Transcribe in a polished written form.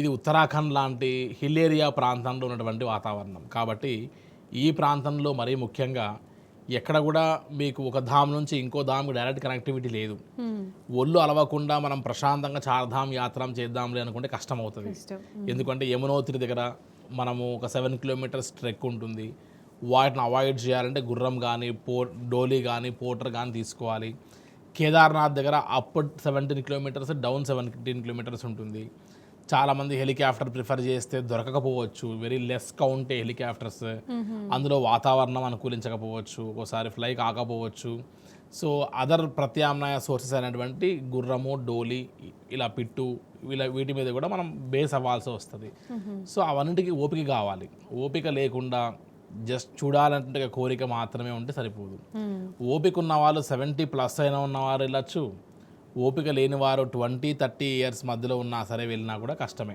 ఇది ఉత్తరాఖండ్ లాంటి hill area ప్రాంతంలో ఉన్నటువంటి వాతావరణం కాబట్టి ఈ ప్రాంతంలో మరీ ముఖ్యంగా ఎక్కడ కూడా మీకు ఒక ధామ్ నుంచి ఇంకో ధామ్కి డైరెక్ట్ కనెక్టివిటీ లేదు. ఒళ్ళు అలవకుండా మనం ప్రశాంతంగా చార్ధామ్ యాత్ర చేద్దాంలే అనుకుంటే కష్టం అవుతుంది. ఎందుకంటే యమునోత్రి దగ్గర మనము ఒక 7 కిలోమీటర్స్ ట్రెక్ ఉంటుంది. వాటిని అవాయిడ్ చేయాలంటే గుర్రం కానీ డోలీ కానీ పోటర్ కానీ తీసుకోవాలి. కేదార్నాథ్ దగ్గర అప్ 17 కిలోమీటర్స్, డౌన్ 17 కిలోమీటర్స్ ఉంటుంది. చాలామంది హెలికాప్టర్ ప్రిఫర్ చేస్తే దొరకకపోవచ్చు, వెరీ లెస్ కౌంటే హెలికాప్టర్స్, అందులో వాతావరణం అనుకూలించకపోవచ్చు, ఒకసారి ఫ్లై కాకపోవచ్చు. సో అదర్ ప్రత్యామ్నాయ సోర్సెస్ అయినటువంటి గుర్రము, డోలీ, ఇలా పిట్టు, వీటి మీద కూడా మనం బేస్ అవ్వాల్సి వస్తుంది. సో అవన్నిటికీ ఓపిక కావాలి. ఓపిక లేకుండా జస్ట్ చూడాలంటే కోరిక మాత్రమే ఉంటే సరిపోదు. ఓపిక ఉన్న వాళ్ళు 70+ అయినా ఉన్నవారు వెళ్ళచ్చు. ఓపిక లేని వారు 20-30 ఇయర్స్ మధ్యలో ఉన్నా సరే వెళ్ళినా కూడా కష్టమే.